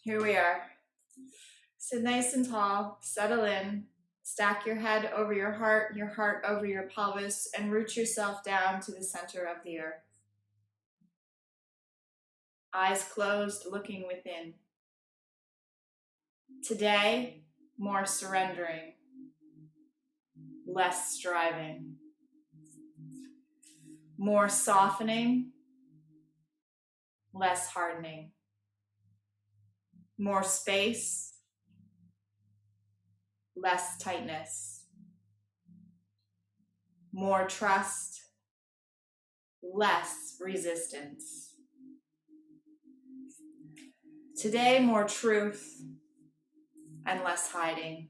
Here we are. Sit nice and tall, settle in, stack your head over your heart over your pelvis, and root yourself down to the center of the earth. Eyes closed, looking within. Today, more surrendering, less striving, more softening, less hardening, more space, less tightness, more trust, less resistance. Today, more truth and less hiding.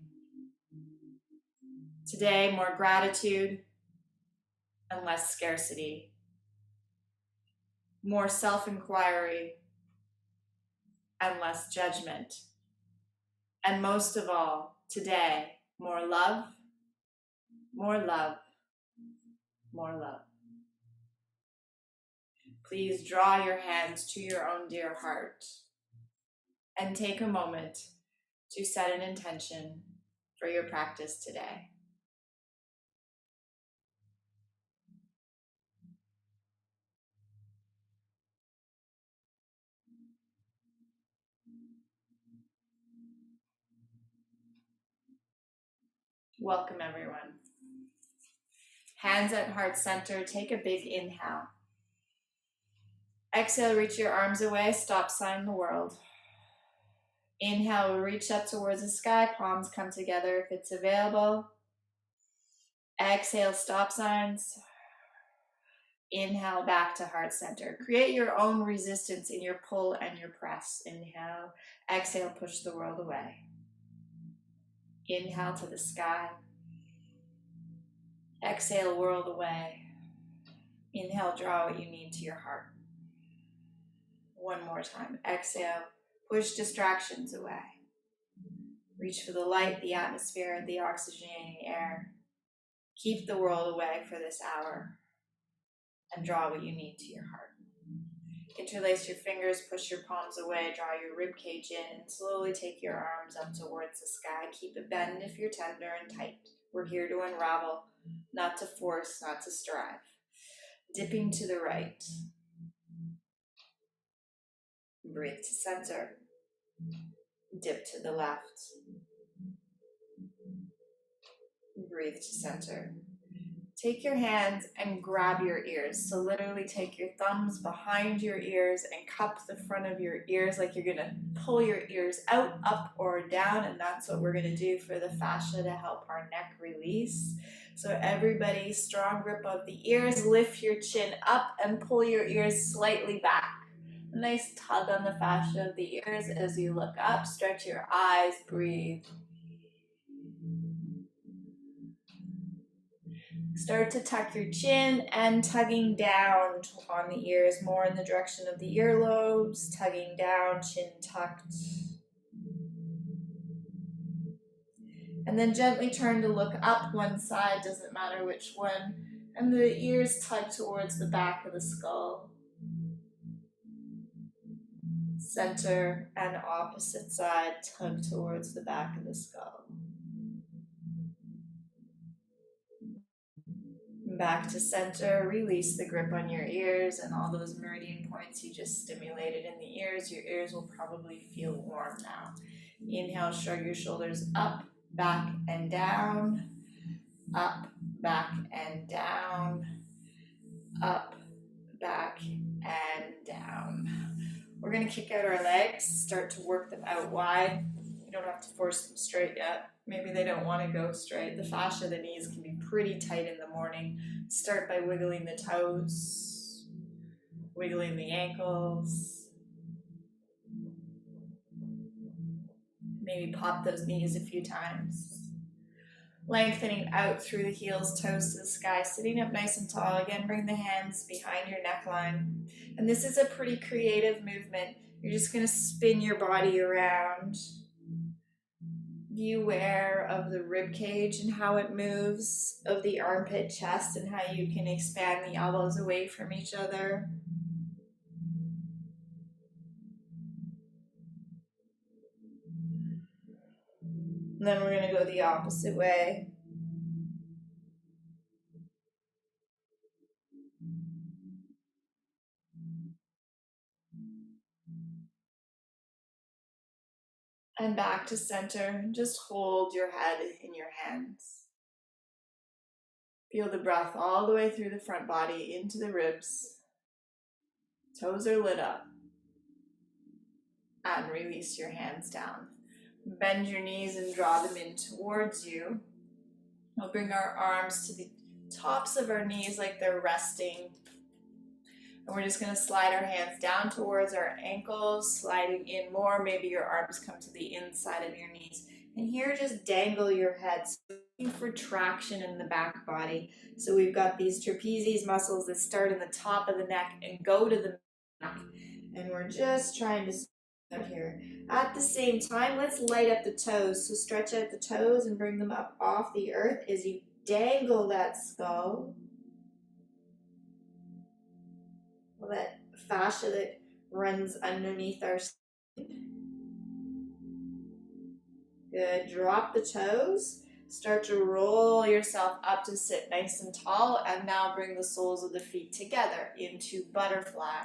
Today, more gratitude and less scarcity. More self-inquiry and less judgment. And most of all, today, more love, more love, more love. Please draw your hands to your own dear heart and take a moment to set an intention for your practice today. Welcome, everyone. Hands at heart center, take a big inhale. Exhale, reach your arms away, stop sign the world. Inhale, reach up towards the sky, palms come together if it's available. Exhale, stop signs. Inhale, back to heart center. Create your own resistance in your pull and your press. Inhale, exhale, push the world away. Inhale to the sky. Exhale, world away. Inhale, draw what you need to your heart. One more time. Exhale, push distractions away. Reach for the light, the atmosphere, the oxygenating air. Keep the world away for this hour and draw what you need to your heart. Interlace your fingers, push your palms away, draw your rib cage in, and slowly take your arms up towards the sky. Keep it bend if you're tender and tight. We're here to unravel, not to force, not to strive. Dipping to the right. Breathe to center. Dip to the left. Breathe to center. Take your hands and grab your ears. So literally take your thumbs behind your ears and cup the front of your ears like you're gonna pull your ears out, up, or down, and that's what we're gonna do for the fascia to help our neck release. So everybody, strong grip of the ears, lift your chin up and pull your ears slightly back. A nice tug on the fascia of the ears as you look up, stretch your eyes, breathe. Start to tuck your chin and tugging down on the ears, more in the direction of the earlobes, tugging down, chin tucked. And then gently turn to look up one side, doesn't matter which one, and the ears tug towards the back of the skull. Center and opposite side tug towards the back of the skull. Back to center, release the grip on your ears and all those meridian points you just stimulated in the ears. Your ears will probably feel warm now. Inhale, shrug your shoulders up, back, and down. Up, back, and down. Up, back, and down. We're going to kick out our legs, start to work them out wide. You don't have to force them straight yet. Maybe they don't want to go straight. The fascia of the knees can be pretty tight in the morning. Start by wiggling the toes, wiggling the ankles. Maybe pop those knees a few times. Lengthening out through the heels, toes to the sky, sitting up nice and tall. Again, bring the hands behind your neckline. And this is a pretty creative movement. You're just going to spin your body around. Be aware of the rib cage and how it moves, of the armpit, chest, and how you can expand the elbows away from each other. And then we're going to go the opposite way. And back to center. Just hold your head in your hands. Feel the breath all the way through the front body into the ribs. Toes are lit up. And release your hands down. Bend your knees and draw them in towards you. We'll bring our arms to the tops of our knees like they're resting. And we're just going to slide our hands down towards our ankles, sliding in more. Maybe your arms come to the inside of your knees. And here, just dangle your head, so looking for traction in the back body. So we've got these trapezius muscles that start in the top of the neck and go to the back. And we're just trying to out here. At the same time, let's light up the toes. So stretch out the toes and bring them up off the earth as you dangle that skull. Well, that fascia that runs underneath our skin. Good. Drop the toes. Start to roll yourself up to sit nice and tall. And now bring the soles of the feet together into butterfly.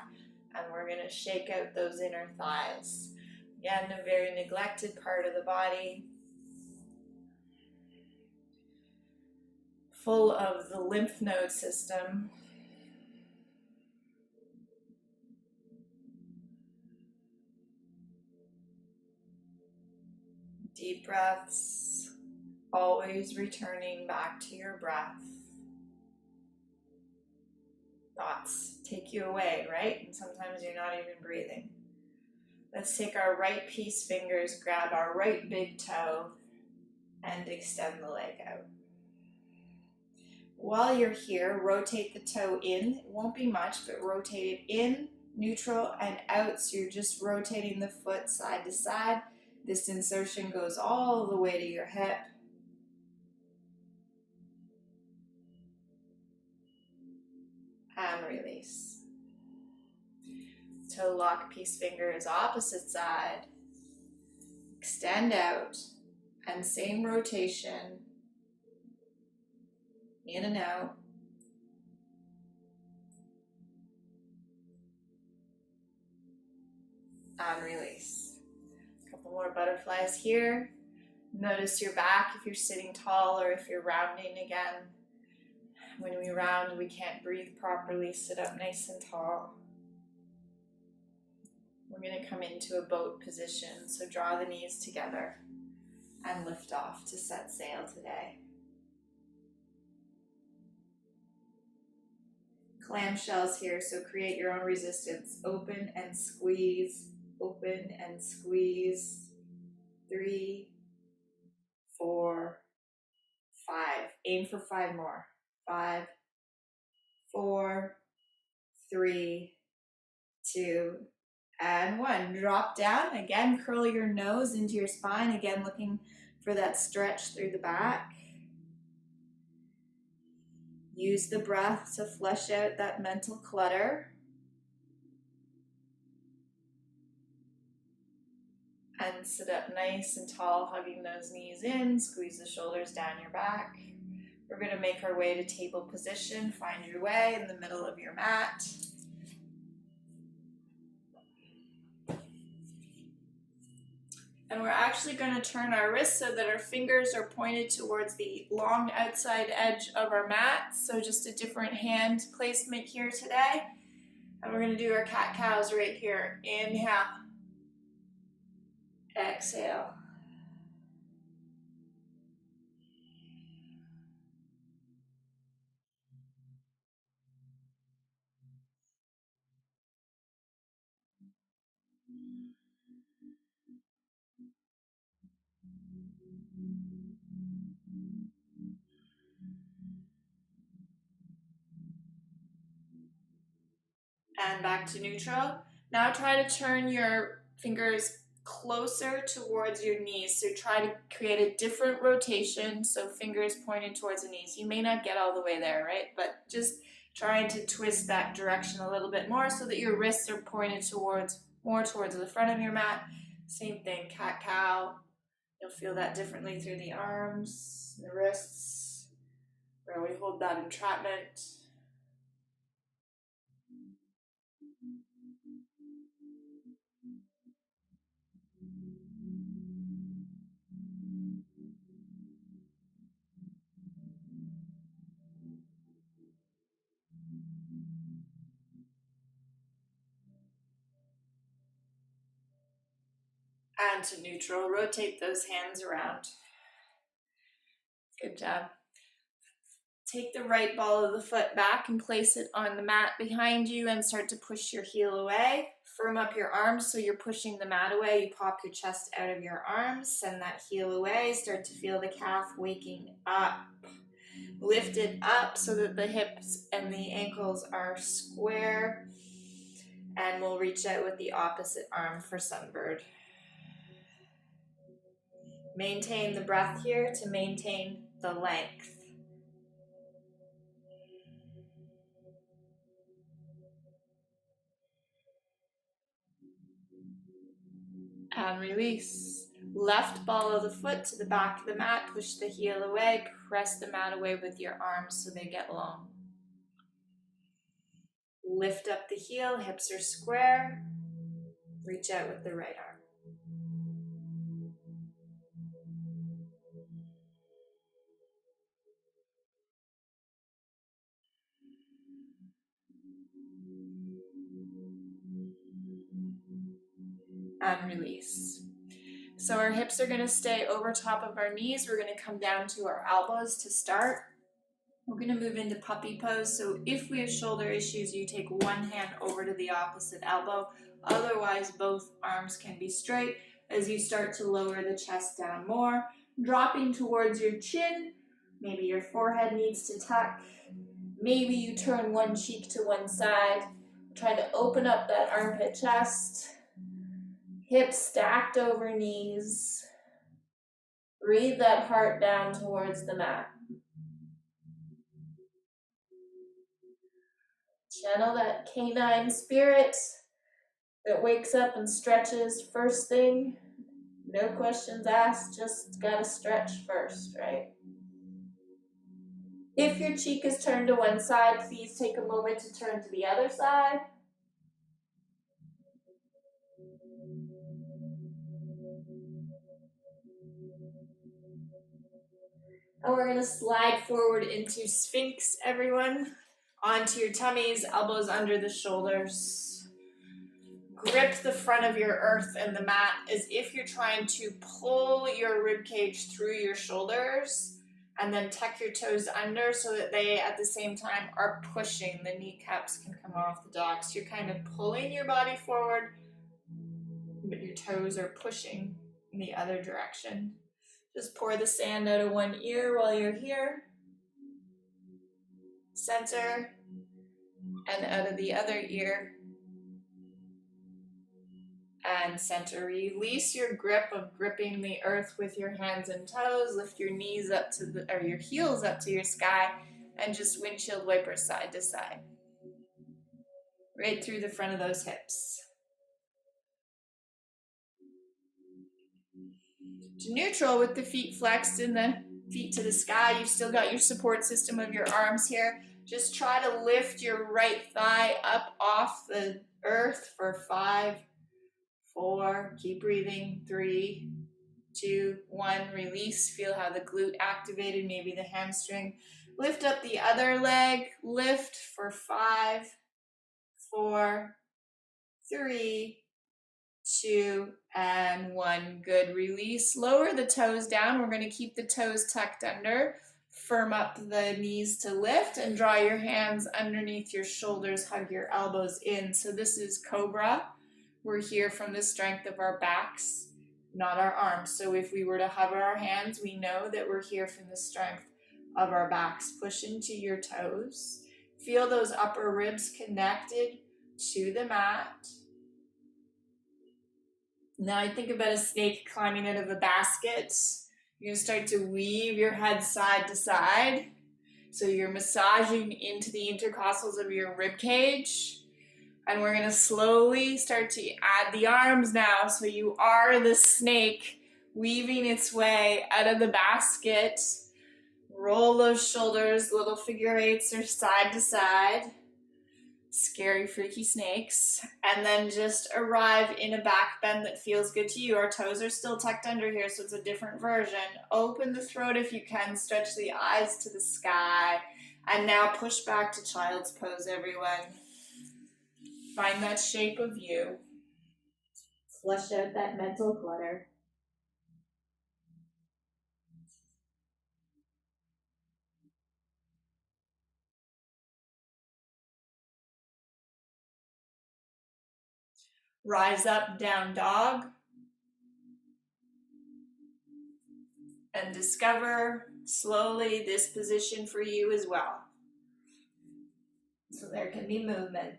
And we're going to shake out those inner thighs. Again, a very neglected part of the body. Full of the lymph node system. Deep breaths. Always returning back to your breath. Thoughts take you away, right? And sometimes you're not even breathing. Let's take our right peace fingers, grab our right big toe, and extend the leg out. While you're here, rotate the toe in. It won't be much, but rotate it in, neutral, and out. So you're just rotating the foot side to side. This insertion goes all the way to your hip. And release. Toe lock, peace fingers, opposite side. Extend out. And same rotation. In and out. And release. A couple more butterflies here. Notice your back if you're sitting tall or if you're rounding again. When we round, we can't breathe properly. Sit up nice and tall. We're going to come into a boat position. So draw the knees together and lift off to set sail today. Clamshells here, so create your own resistance. Open and squeeze, open and squeeze. 3, 4, 5. Aim for 5 more. 5, 4, 3, 2, and 1. Drop down. Again, curl your nose into your spine. Again, looking for that stretch through the back. Use the breath to flush out that mental clutter. And sit up nice and tall, hugging those knees in. Squeeze the shoulders down your back. We're going to make our way to table position. Find your way in the middle of your mat. And we're actually going to turn our wrists so that our fingers are pointed towards the long outside edge of our mat. So just a different hand placement here today. And we're going to do our cat-cows right here. Inhale. Exhale. And back to neutral. Now try to turn your fingers closer towards your knees. So try to create a different rotation. So fingers pointed towards the knees. You may not get all the way there, right? But just trying to twist that direction a little bit more so that your wrists are pointed towards more towards the front of your mat. Same thing, cat-cow. You'll feel that differently through the arms, the wrists, where we hold that entrapment. And to neutral, rotate those hands around. Good job. Take the right ball of the foot back and place it on the mat behind you and start to push your heel away. Firm up your arms so you're pushing the mat away. You pop your chest out of your arms, send that heel away, start to feel the calf waking up. Lift it up so that the hips and the ankles are square, and we'll reach out with the opposite arm for sunbird. Maintain the breath here to maintain the length. And release. Left ball of the foot to the back of the mat, push the heel away, press the mat away with your arms so they get long. Lift up the heel, hips are square, reach out with the right arm. And release. So our hips are going to stay over top of our knees. We're going to come down to our elbows to start. We're going to move into puppy pose. So if we have shoulder issues, you take one hand over to the opposite elbow. Otherwise, both arms can be straight as you start to lower the chest down more, dropping towards your chin. Maybe your forehead needs to tuck. Maybe you turn one cheek to one side. Try to open up that armpit chest. Hips stacked over knees. Breathe that heart down towards the mat. Channel that canine spirit that wakes up and stretches first thing. No questions asked, just gotta stretch first, right? If your cheek is turned to one side, please take a moment to turn to the other side. And we're gonna slide forward into Sphinx, everyone. Onto your tummies, elbows under the shoulders. Grip the front of your earth and the mat as if you're trying to pull your rib cage through your shoulders, and then tuck your toes under so that they at the same time are pushing. The kneecaps can come off the docks. You're kind of pulling your body forward, but your toes are pushing in the other direction. Just pour the sand out of one ear while you're here. Center, and out of the other ear. And center. Release your grip of gripping the earth with your hands and toes. Lift your knees up to your heels up to your sky, and just windshield wiper side to side. Right through the front of those hips. To neutral with the feet flexed and the feet to the sky. You've still got your support system of your arms here. Just try to lift your right thigh up off the earth for 5, 4, keep breathing, 3, 2, 1, release. Feel how the glute activated, maybe the hamstring. Lift up the other leg, lift for 5, 4, 3, 2, and 1. Good, release. Lower the toes down. We're going to keep the toes tucked under. Firm up the knees to lift and draw your hands underneath your shoulders. Hug your elbows in. So this is Cobra. We're here from the strength of our backs, not our arms. So if we were to hover our hands, we know that we're here from the strength of our backs. Push into your toes. Feel those upper ribs connected to the mat. Now I think about a snake climbing out of a basket. You're going to start to weave your head side to side. So you're massaging into the intercostals of your rib cage. And we're going to slowly start to add the arms now. So you are the snake weaving its way out of the basket. Roll those shoulders, little figure eights or side to side. Scary, freaky snakes. And then just arrive in a back bend that feels good to you. Our toes are still tucked under here, so it's a different version. Open the throat if you can. Stretch the eyes to the sky. And now push back to child's pose, everyone. Find that shape of you. Flush out that mental clutter. Rise up, down dog. And discover slowly this position for you as well. So there can be movement.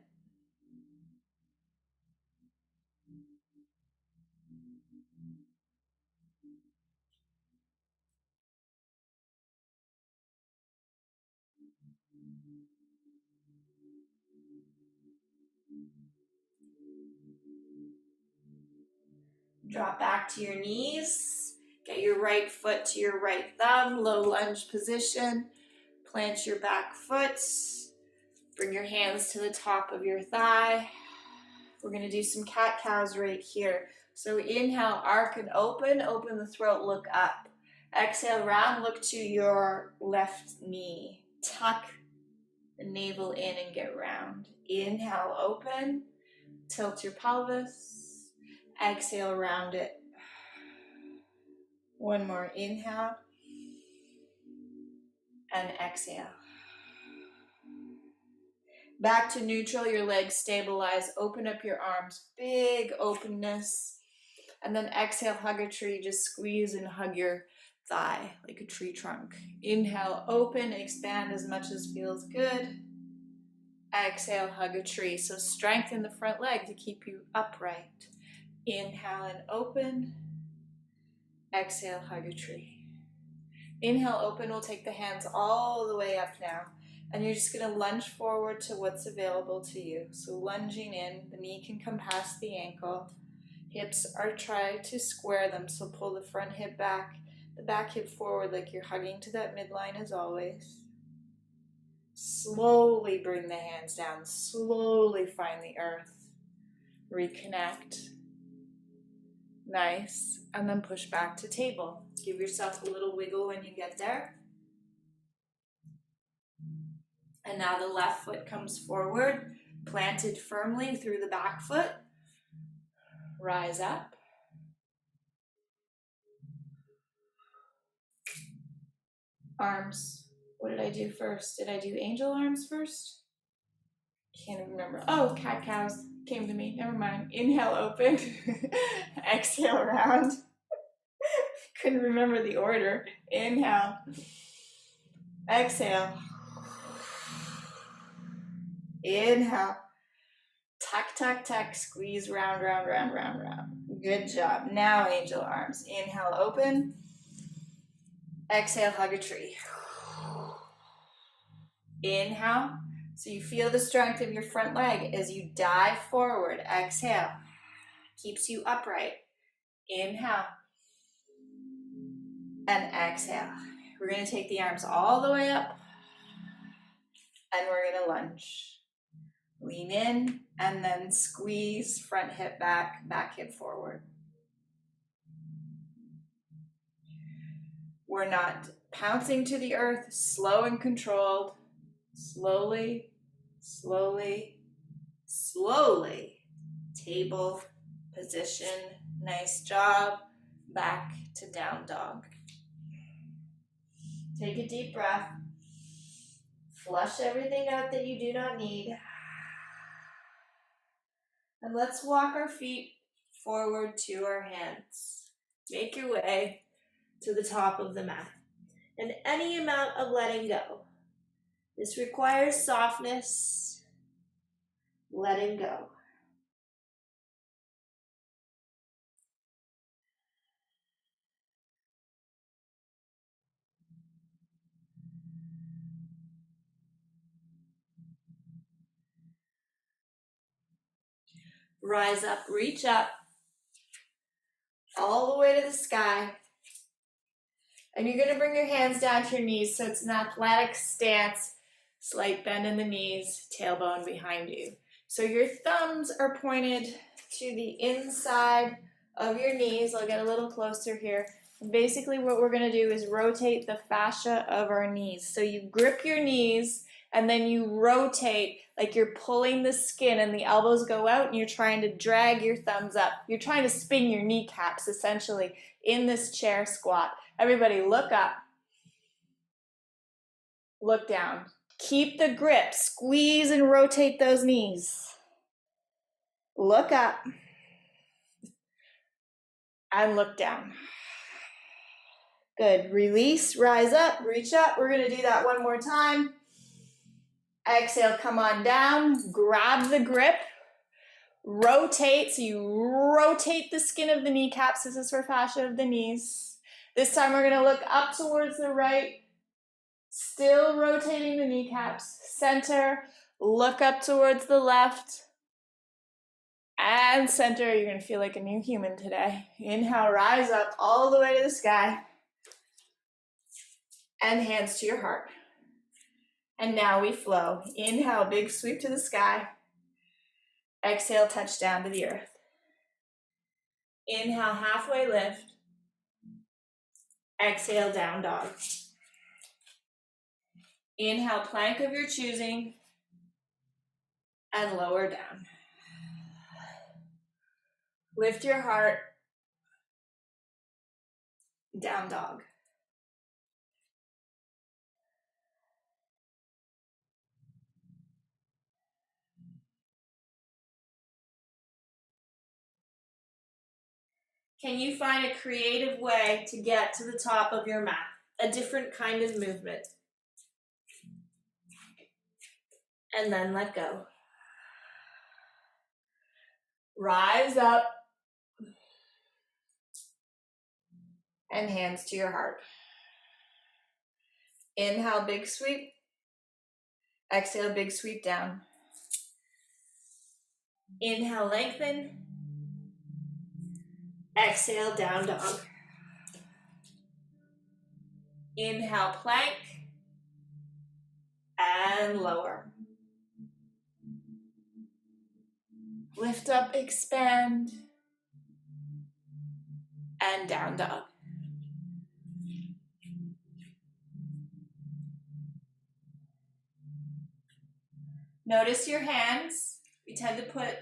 Drop back to your knees. Get your right foot to your right thumb, low lunge position. Plant your back foot. Bring your hands to the top of your thigh. We're gonna do some cat-cows right here. So inhale, arc and open the throat, look up. Exhale, round, look to your left knee. Tuck the navel in and get round. Inhale, open, tilt your pelvis. Exhale, round it. One more, inhale and exhale. Back to neutral, your legs stabilize, open up your arms, big openness. And then exhale, hug a tree, just squeeze and hug your thigh like a tree trunk. Inhale, open, expand as much as feels good. Exhale, hug a tree. So strengthen the front leg to keep you upright. Inhale and open. Exhale, hug a tree. Inhale, open, we'll take the hands all the way up now. And you're just gonna lunge forward to what's available to you. So lunging in, the knee can come past the ankle. Hips are try to square them, so pull the front hip back, the back hip forward like you're hugging to that midline as always. Slowly bring the hands down, slowly find the earth. Reconnect. Nice. And then push back to table. Give yourself a little wiggle when you get there. And now the left foot comes forward, planted firmly through the back foot. Rise up. Arms. What did I do first? Did I do angel arms first? Can't even remember. Oh, cat cows came to me. Never mind. Inhale, open. Exhale, round. Couldn't remember the order. Inhale. Exhale. Inhale. Tuck, tuck, tuck. Squeeze round, round, round, round, round. Good job. Now angel arms. Inhale, open. Exhale, hug a tree. Inhale. So you feel the strength of your front leg as you dive forward. Exhale. Keeps you upright. Inhale. And exhale. We're going to take the arms all the way up. And we're going to lunge. Lean in and then squeeze front hip back, back hip forward. We're not pouncing to the earth, slow and controlled. Slowly, slowly, slowly. Table position. Nice job. Back to down dog. Take a deep breath. Flush everything out that you do not need. And let's walk our feet forward to our hands. Make your way to the top of the mat. And any amount of letting go. This requires softness, letting go. Rise up, reach up. all the way to the sky. And you're gonna bring your hands down to your knees so it's an athletic stance, slight bend in the knees, tailbone behind you. So your thumbs are pointed to the inside of your knees. I'll get a little closer here. And basically what we're gonna do is rotate the fascia of our knees. So you grip your knees and then you rotate like you're pulling the skin and the elbows go out and you're trying to drag your thumbs up. You're trying to spin your kneecaps essentially in this chair squat. Everybody look up, look down. Keep the grip, squeeze and rotate those knees. Look up and look down. Good, release, rise up, reach up. We're gonna do that one more time. Exhale, come on down, grab the grip, rotate, so you rotate the skin of the kneecaps. This is for fascia of the knees. This time we're gonna look up towards the right, still rotating the kneecaps. Center, look up towards the left, and center. You're gonna feel like a new human today. Inhale, rise up all the way to the sky, and hands to your heart. And now we flow. Inhale, big sweep to the sky. Exhale, touch down to the earth. Inhale, halfway lift. Exhale, down dog. Inhale, plank of your choosing. And lower down. Lift your heart. Down dog. Can you find a creative way to get to the top of your mat? A different kind of movement. And then let go. Rise up. And hands to your heart. Inhale, big sweep. Exhale, big sweep down. Inhale, lengthen. Exhale, down dog. Inhale, plank. And lower. Lift up, expand. And down dog. Notice your hands. We tend to put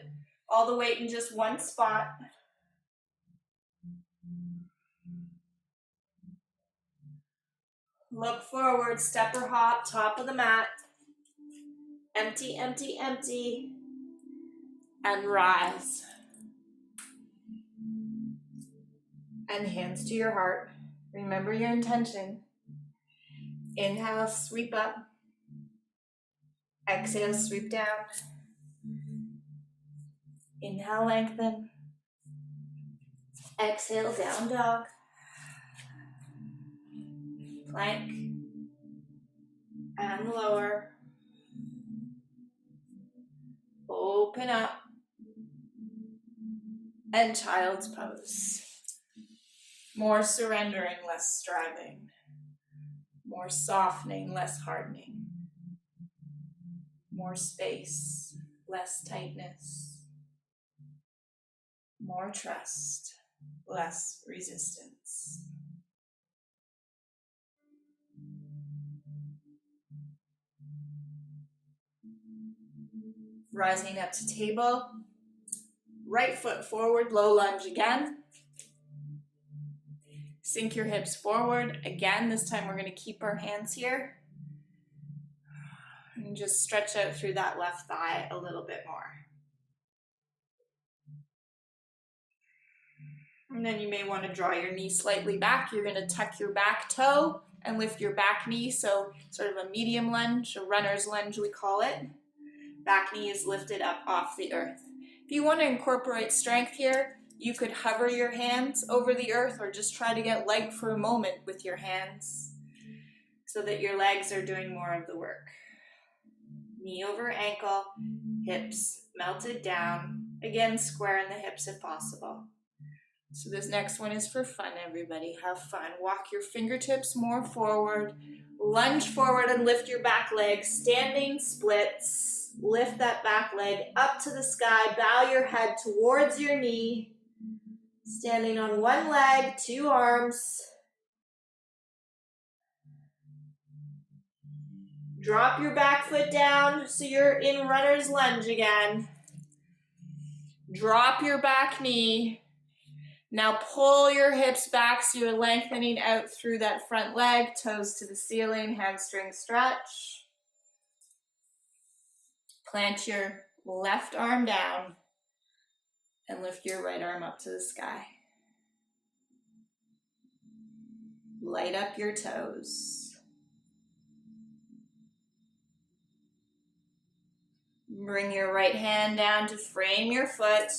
all the weight in just one spot. Look forward, step or hop, top of the mat. Empty, empty, empty. And rise. And hands to your heart. Remember your intention. Inhale, sweep up. Exhale, sweep down. Inhale, lengthen. Exhale, down dog. Plank. And lower. Open up. And child's pose. More surrendering, less striving. More softening, less hardening. More space, less tightness. More trust, less resistance. Rising up to table. Right foot forward, low lunge again. Sink your hips forward. Again, this time we're going to keep our hands here. And just stretch out through that left thigh a little bit more. And then you may want to draw your knee slightly back. You're going to tuck your back toe and lift your back knee. So sort of a medium lunge, a runner's lunge we call it. Back knee is lifted up off the earth. If you want to incorporate strength here, you could hover your hands over the earth or just try to get light for a moment with your hands so that your legs are doing more of the work. Knee over ankle, hips melted down. Again, square in the hips if possible. So this next one is for fun, everybody. Have fun. Walk your fingertips more forward. Lunge forward and lift your back leg. Standing splits. Lift that back leg up to the sky. Bow your head towards your knee. Standing on one leg, two arms. Drop your back foot down so you're in runner's lunge again. Drop your back knee. Now pull your hips back so you're lengthening out through that front leg, toes to the ceiling, hamstring stretch. Plant your left arm down and lift your right arm up to the sky. Light up your toes. Bring your right hand down to frame your foot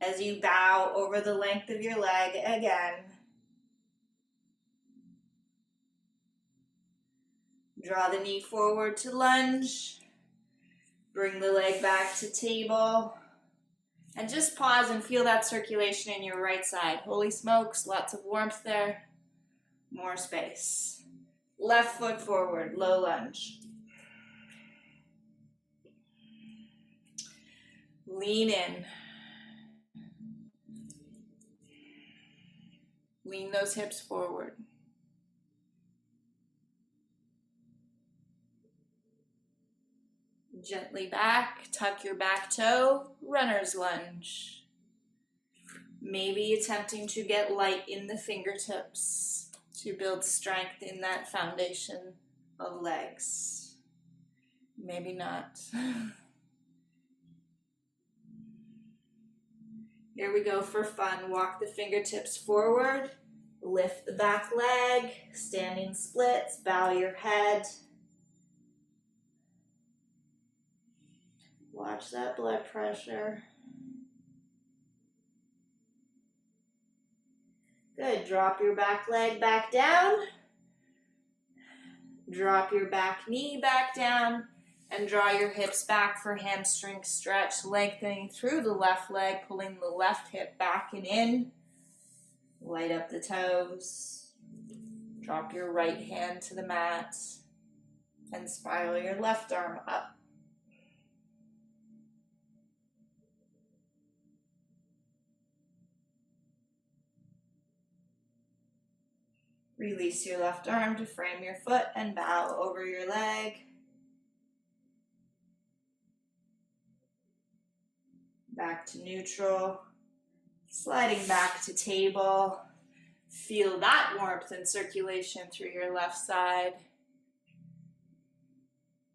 as you bow over the length of your leg again. Draw the knee forward to lunge. Bring the leg back to table. And just pause and feel that circulation in your right side. Holy smokes, lots of warmth there. More space. Left foot forward, low lunge. Lean in. Lean those hips forward. Gently back, tuck your back toe, runner's lunge. Maybe attempting to get light in the fingertips to build strength in that foundation of legs. Maybe not. Here we go for fun. Walk the fingertips forward, lift the back leg, standing splits, bow your head. Watch that blood pressure. Good, drop your back leg back down. Drop your back knee back down and draw your hips back for hamstring stretch, lengthening through the left leg, pulling the left hip back and in. Light up the toes. Drop your right hand to the mat and spiral your left arm up. Release your left arm to frame your foot and bow over your leg. Back to neutral. Sliding back to table. Feel that warmth and circulation through your left side.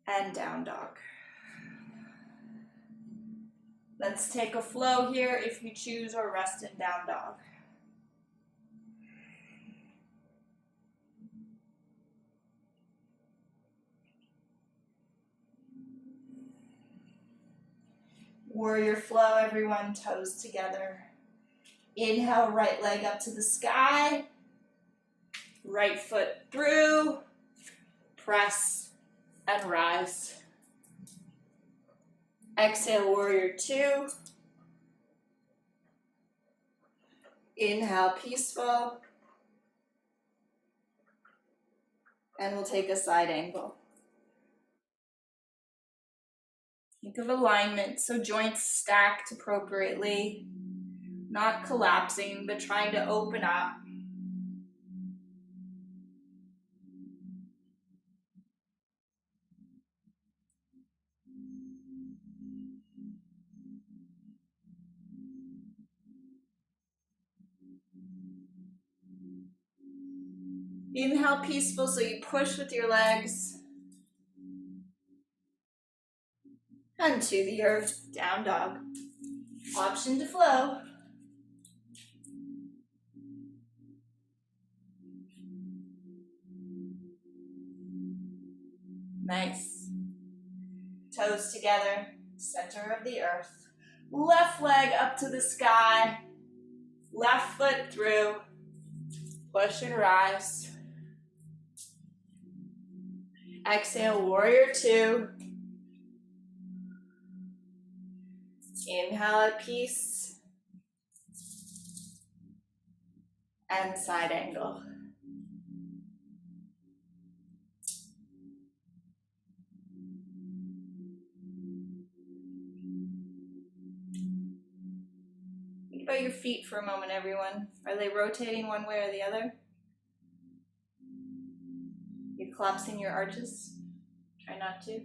And down dog. Let's take a flow here if you choose, or rest in down dog. Warrior flow, everyone, toes together. Inhale, right leg up to the sky. Right foot through. Press and rise. Exhale, warrior two. Inhale, peaceful. And we'll take a side angle. Think of alignment, so joints stacked appropriately, not collapsing, but trying to open up. Inhale, peaceful, so you push with your legs. And to the earth, down dog. Option to flow. Nice. Toes together, center of the earth. Left leg up to the sky. Left foot through. Push and rise. Exhale, warrior two. Inhale at peace. and side angle. Think about your feet for a moment, everyone. Are they rotating one way or the other? You're collapsing your arches? Try not to.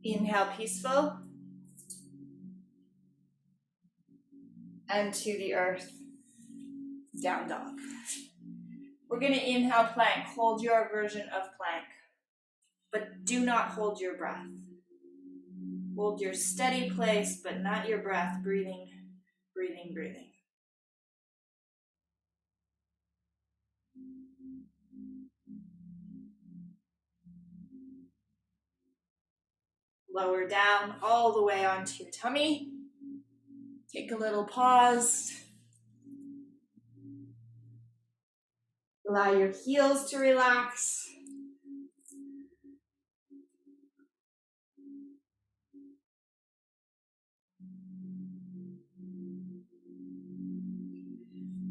Inhale, peaceful. And to the earth. Down dog. We're going to inhale plank. Hold your version of plank. But do not hold your breath. Hold your steady place, but not your breath. Breathing, breathing, breathing. Lower down all the way onto your tummy. Take a little pause. Allow your heels to relax.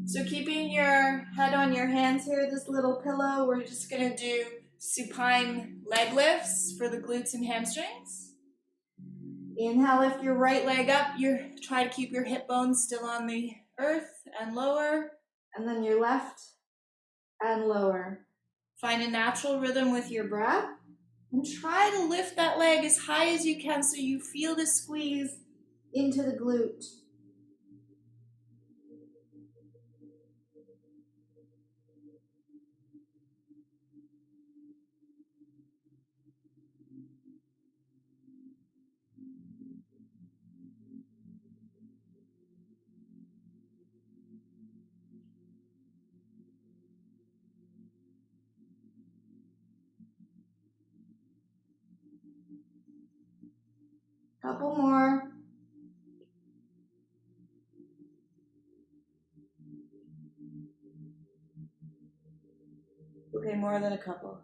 So keeping your head on your hands here, this little pillow, we're just going to do supine leg lifts for the glutes and hamstrings. Inhale, lift your right leg up. Try to keep your hip bones still on the earth and lower. And then your left and lower. Find a natural rhythm with your breath. And try to lift that leg as high as you can so you feel the squeeze into the glute. Couple more. Okay, more than a couple.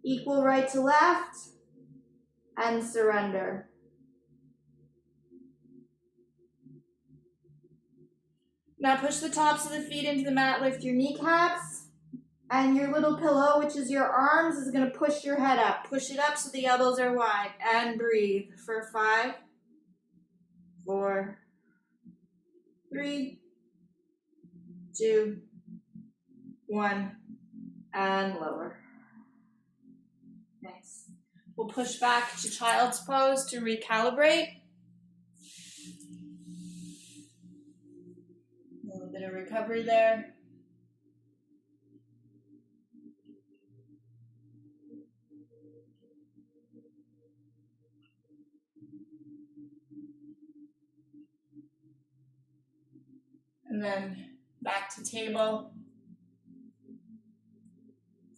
Equal right to left, and surrender. Now push the tops of the feet into the mat, lift your kneecaps, and your little pillow, which is your arms, is going to push your head up. Push it up so the elbows are wide, and breathe for 5, 4, 3, 2, 1, and lower. Nice. We'll push back to child's pose to recalibrate. A little bit of recovery there. And then back to table.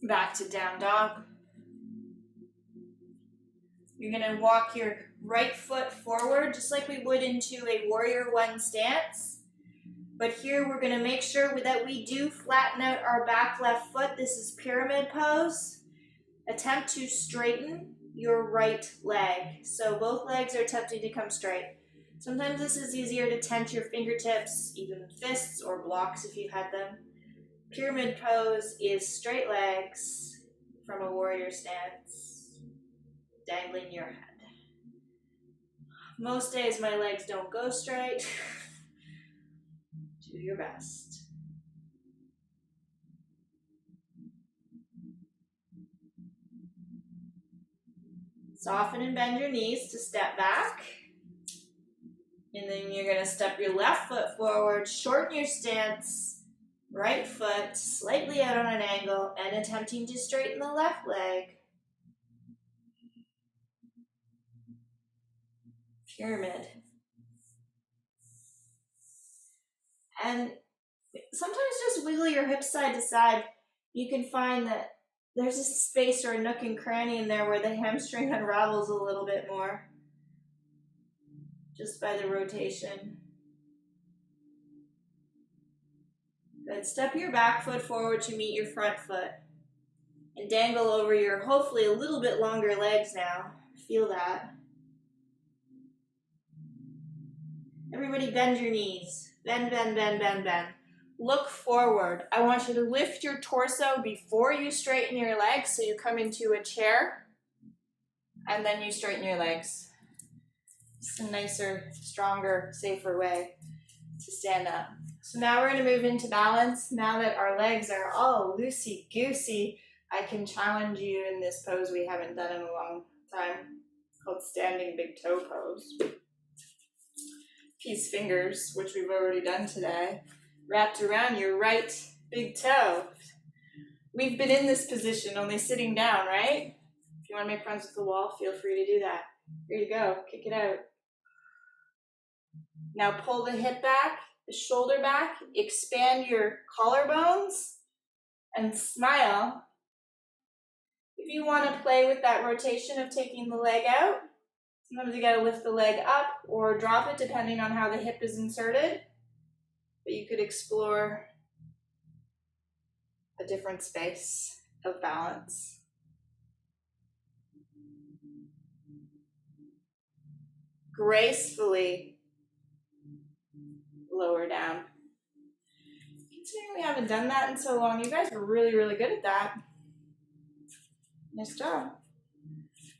Back to down dog. You're going to walk your right foot forward just like we would into a warrior one stance. But here we're going to make sure that we do flatten out our back left foot. This is pyramid pose. Attempt to straighten your right leg. So both legs are attempting to come straight. Sometimes this is easier to tense your fingertips, even fists or blocks if you've had them. Pyramid pose is straight legs from a warrior stance, dangling your head. Most days my legs don't go straight. Do your best. Soften and bend your knees to step back. And then you're going to step your left foot forward, shorten your stance, right foot slightly out on an angle, and attempting to straighten the left leg. Pyramid. And sometimes just wiggle your hips side to side. You can find that there's a space or a nook and cranny in there where the hamstring unravels a little bit more. Just by the rotation. Good. Step your back foot forward to meet your front foot. And dangle over your hopefully a little bit longer legs now. Feel that. Everybody bend your knees. Bend, bend, bend, bend, bend. Look forward. I want you to lift your torso before you straighten your legs, so you come into a chair and then you straighten your legs. It's a nicer, stronger, safer way to stand up. So now we're going to move into balance. Now that our legs are all loosey-goosey, I can challenge you in this pose we haven't done in a long time, called standing big toe pose. Peace fingers, which we've already done today, wrapped around your right big toe. We've been in this position, only sitting down, right? If you want to make friends with the wall, feel free to do that. Here you go, kick it out. Now pull the hip back, the shoulder back, expand your collarbones, and smile. If you want to play with that rotation of taking the leg out, sometimes you gotta lift the leg up or drop it depending on how the hip is inserted. But you could explore a different space of balance. Gracefully lower down. Considering we haven't done that in so long, you guys are really, really good at that. Nice job.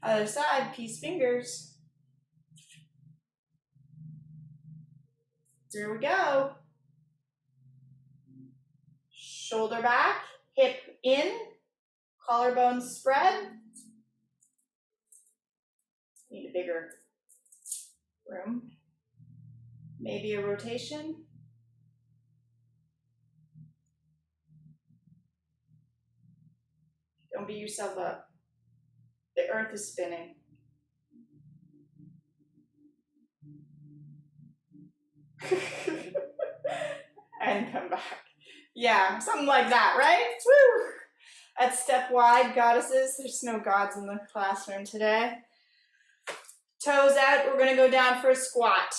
Other side, peace fingers. Here we go. Shoulder back, hip in, collarbone spread. Need a bigger room. Maybe a rotation. Don't beat yourself up. The earth is spinning. And come back. Yeah, something like that, right? Woo! At step wide, goddesses. There's no gods in the classroom today. Toes out, we're gonna go down for a squat.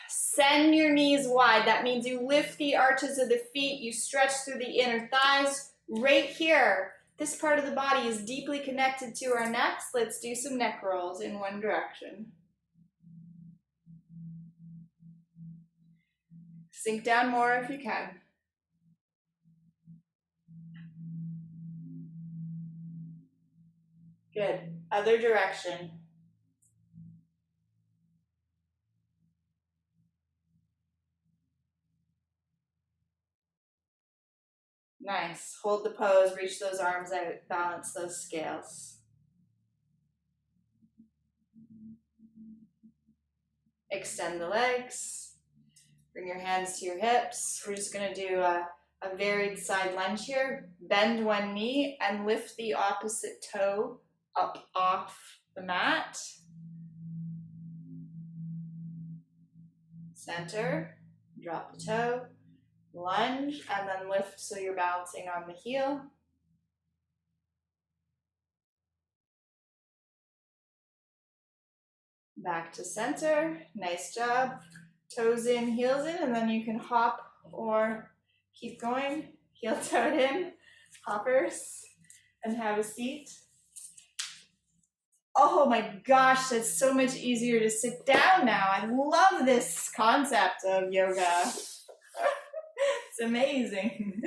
Send your knees wide. That means you lift the arches of the feet, you stretch through the inner thighs. Right here, this part of the body is deeply connected to our necks. Let's do some neck rolls in one direction. Sink down more if you can. Good. Other direction. Nice. Hold the pose, reach those arms out, balance those scales. Extend the legs. Bring your hands to your hips. We're just going to do a varied side lunge here. Bend one knee and lift the opposite toe up off the mat. Center, drop the toe, lunge, and then lift so you're balancing on the heel. Back to center. Nice job. Toes in, heels in, and then you can hop or keep going. Heel toe in, hoppers, and have a seat. Oh my gosh, that's so much easier to sit down now. I love this concept of yoga. It's amazing.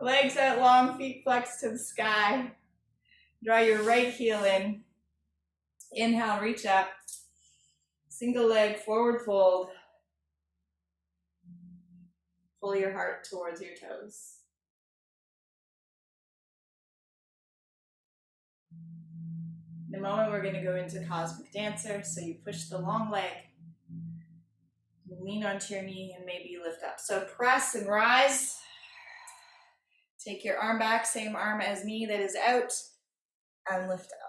Legs out long, feet flexed to the sky. Draw your right heel in. Inhale, reach up. Single leg, forward fold. Pull your heart towards your toes. In a moment, we're going to go into Cosmic Dancer. So you push the long leg, lean onto your knee, and maybe you lift up. So press and rise. Take your arm back, same arm as me that is out, and lift up.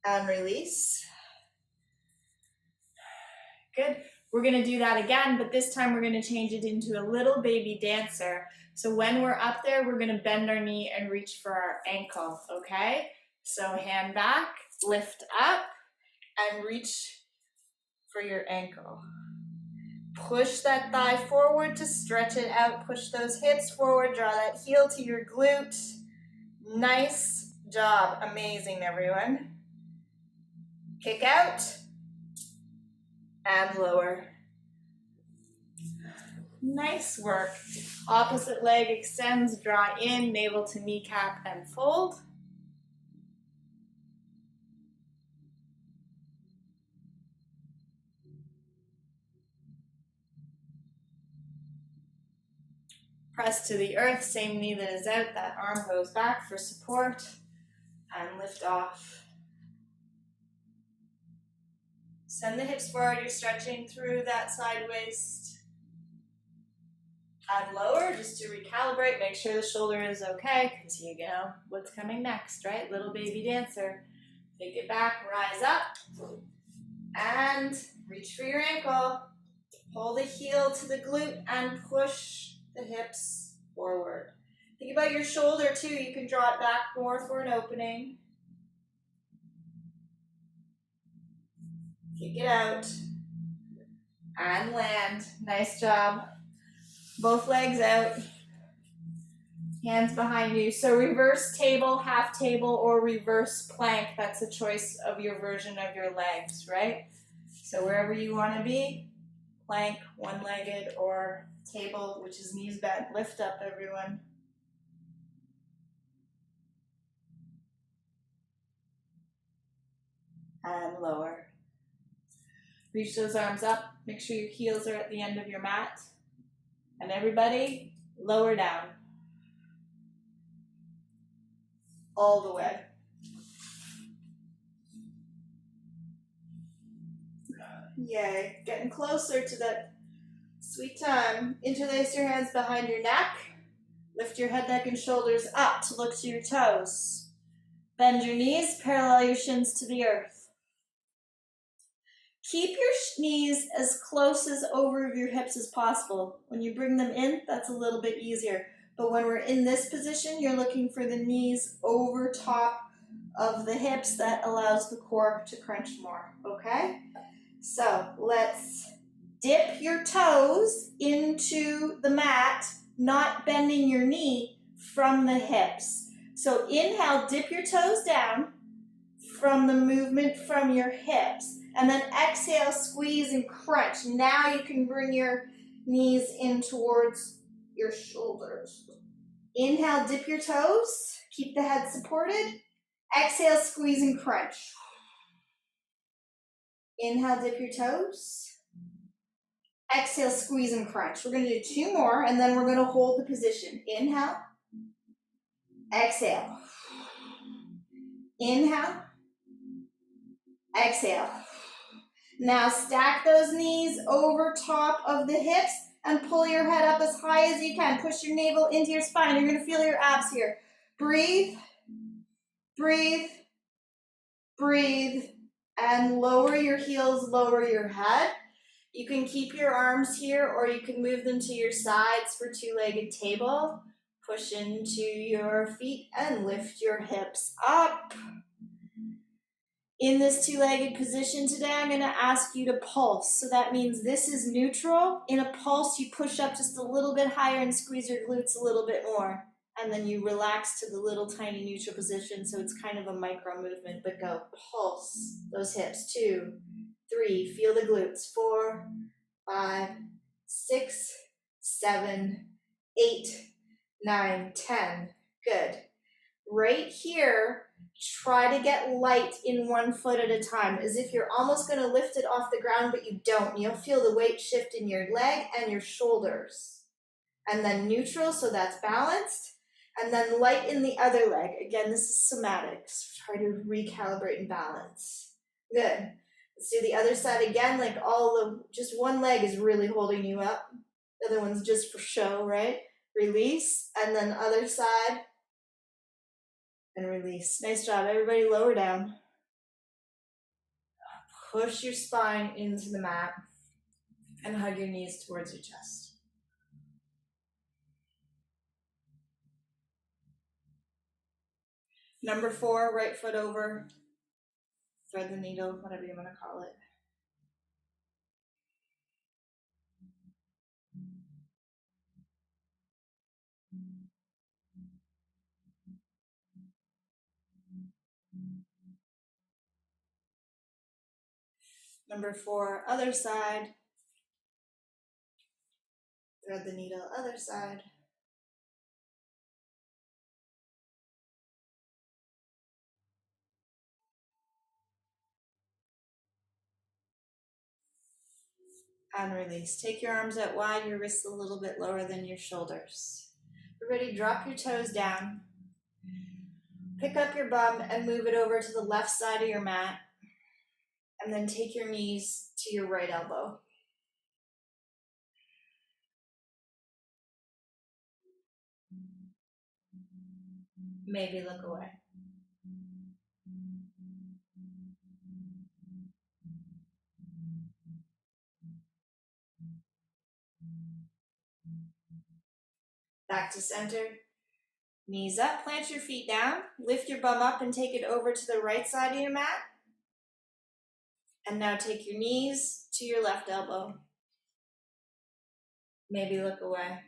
And release. Good. We're going to do that again, but this time we're going to change it into a little baby dancer. So when we're up there, we're going to bend our knee and reach for our ankle, okay? So hand back, lift up, and reach for your ankle. Push that thigh forward to stretch it out. Push those hips forward. Draw that heel to your glute. Nice job. Amazing, everyone. Kick out and lower. Nice work. Opposite leg extends, draw in, navel to kneecap and fold. Press to the earth, same knee that is out, that arm goes back for support, and lift off. Send the hips forward, you're stretching through that side waist. And lower, just to recalibrate, make sure the shoulder is okay, because you know what's coming next, right? Little baby dancer. Take it back, rise up, and reach for your ankle. Pull the heel to the glute and push the hips forward. Think about your shoulder too. You can draw it back more for an opening. Kick it out. And land. Nice job. Both legs out. Hands behind you. So reverse table, half table, or reverse plank. That's a choice of your version of your legs, right? So wherever you want to be, plank, one-legged, or table, which is knees bent. Lift up, everyone. And lower. Reach those arms up. Make sure your heels are at the end of your mat. And everybody, lower down. All the way. Yay. Getting closer to that sweet time. Interlace your hands behind your neck. Lift your head, neck, and shoulders up to look to your toes. Bend your knees, parallel your shins to the earth. Keep your knees as close as over your hips as possible. When you bring them in, that's a little bit easier. But when we're in this position, you're looking for the knees over top of the hips. That allows the core to crunch more, okay? So let's dip your toes into the mat, not bending your knee from the hips. So inhale, dip your toes down from the movement from your hips. And then exhale, squeeze and crunch. Now you can bring your knees in towards your shoulders. Inhale, dip your toes. Keep the head supported. Exhale, squeeze and crunch. Inhale, dip your toes. Exhale, squeeze and crunch. We're going to do 2 more, and then we're going to hold the position. Inhale. Exhale. Inhale. Exhale. Now stack those knees over top of the hips and pull your head up as high as you can. Push your navel into your spine. You're going to feel your abs here. Breathe, breathe, breathe, and lower your heels, lower your head. You can keep your arms here or you can move them to your sides for 2-legged table. Push into your feet and lift your hips up. In this 2-legged position today, I'm going to ask you to pulse. So that means this is neutral. In a pulse, you push up just a little bit higher and squeeze your glutes a little bit more. And then you relax to the little tiny neutral position. So it's kind of a micro movement, but go pulse those hips. 2, 3, feel the glutes. 4, 5, 6, 7, 8, 9, 10. Good. Right here, try to get light in one foot at a time, as if you're almost going to lift it off the ground, but you don't. You'll feel the weight shift in your leg and your shoulders. And then neutral, so that's balanced. And then light in the other leg. Again, this is somatic. So try to recalibrate and balance. Good. Let's do the other side again, like just one leg is really holding you up. The other one's just for show, right? Release, and then other side. And release. Nice job. Everybody lower down. Push your spine into the mat and hug your knees towards your chest. Number 4, right foot over. Thread the needle, whatever you want to call it. Number 4, other side. Thread the needle, other side. And release. Take your arms out wide, your wrists a little bit lower than your shoulders. You're ready, drop your toes down. Pick up your bum and move it over to the left side of your mat. And then take your knees to your right elbow. Maybe look away. Back to center. Knees up, plant your feet down. Lift your bum up and take it over to the right side of your mat. And now take your knees to your left elbow. Maybe look away.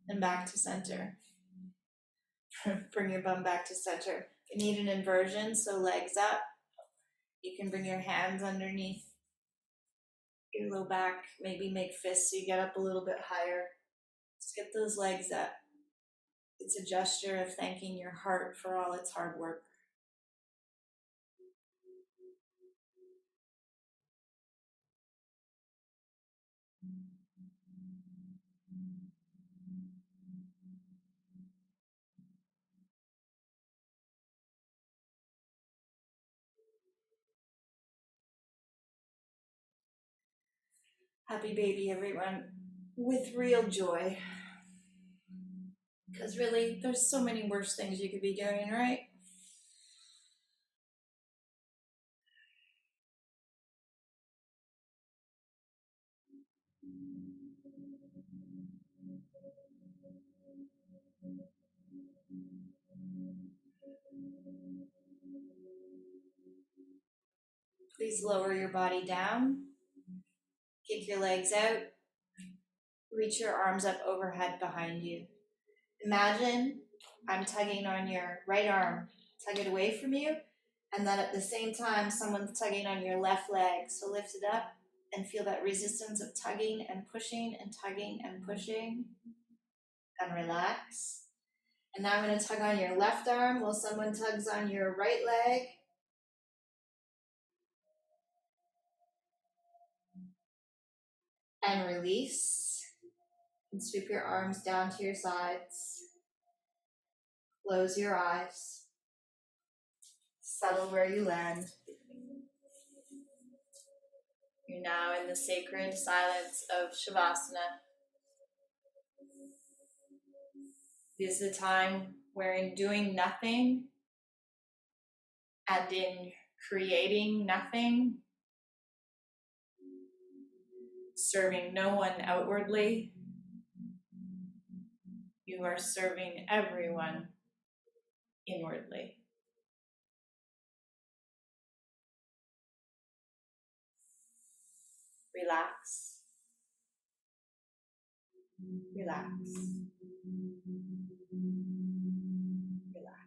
And back to center. Bring your bum back to center. If you need an inversion, so legs up, you can bring your hands underneath your low back, maybe make fists so you get up a little bit higher. Just get those legs up. It's a gesture of thanking your heart for all its hard work. Happy baby, everyone, with real joy. Because really, there's so many worse things you could be doing, right? Please lower your body down. Kick your legs out. Reach your arms up overhead behind you. Imagine I'm tugging on your right arm. Tug it away from you. And then at the same time, someone's tugging on your left leg. So lift it up and feel that resistance of tugging and pushing and tugging and pushing. And relax. And now I'm going to tug on your left arm while someone tugs on your right leg. And release. And sweep your arms down to your sides. Close your eyes. Settle where you land. You're now in the sacred silence of Shavasana. This is a time where in doing nothing and in creating nothing, serving no one outwardly, you are serving everyone inwardly. Relax. Relax. Relax.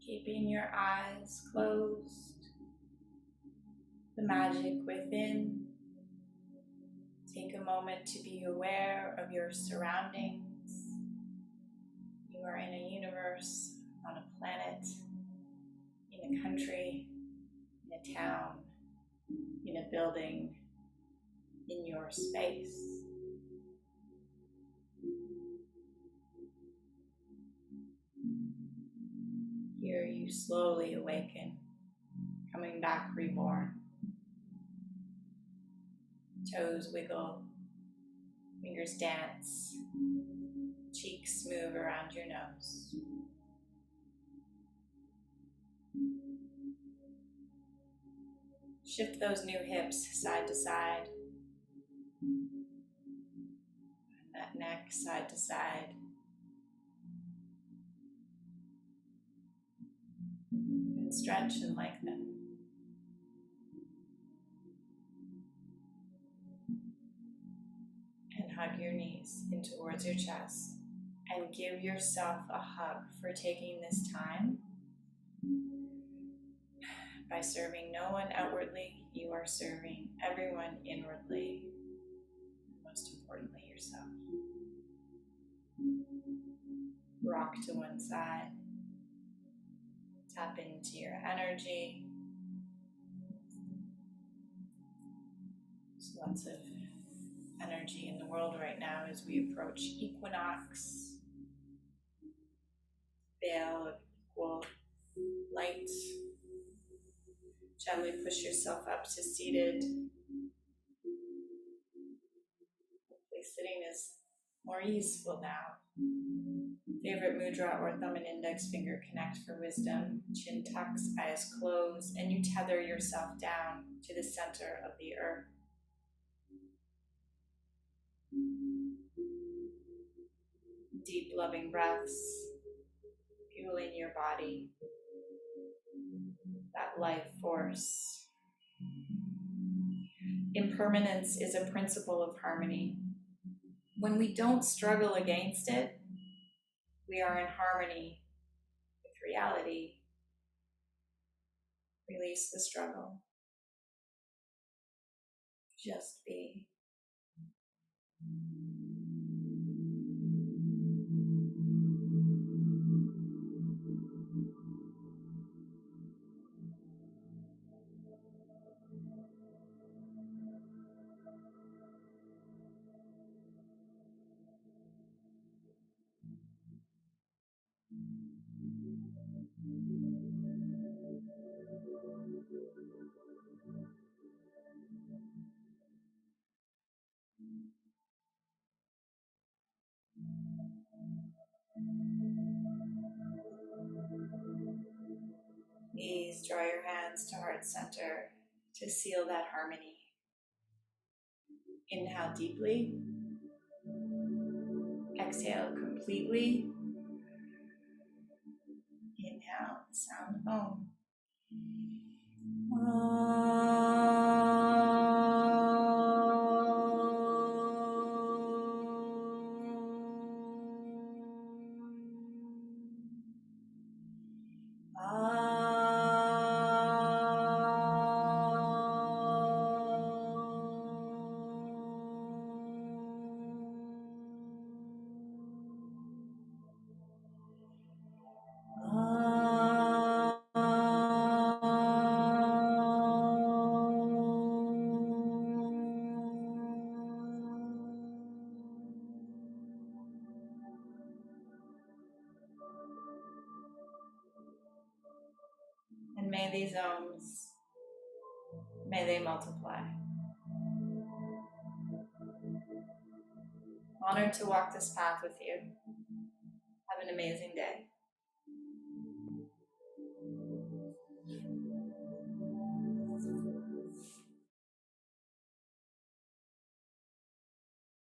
Keeping your eyes closed, the magic within. Take a moment to be aware of your surroundings. You are in a universe, on a planet, in a country, in a town, in a building, in your space. Here you slowly awaken, coming back reborn. Toes wiggle, fingers dance, cheeks move around your nose. Shift those new hips side to side, and that neck side to side. And stretch and lengthen. And hug your knees in towards your chest. And give yourself a hug for taking this time. By serving no one outwardly, you are serving everyone inwardly, and most importantly, yourself. Rock to one side. Tap into your energy. There's lots of energy in the world right now as we approach equinox. Veil of equal light. Gently push yourself up to seated. Hopefully sitting is more easeful now. Favorite mudra or thumb and index finger connect for wisdom. Chin tucks, eyes close, and you tether yourself down to the center of the earth. Deep loving breaths, fueling your body. That life force. Impermanence is a principle of harmony. When we don't struggle against it, we are in harmony with reality. Release the struggle. Just be. Please draw your hands to heart center to seal that harmony. Inhale deeply. Exhale completely. Inhale, the sound of Om. And may these Oms, may they multiply. Honored to walk this path with you. Have an amazing day.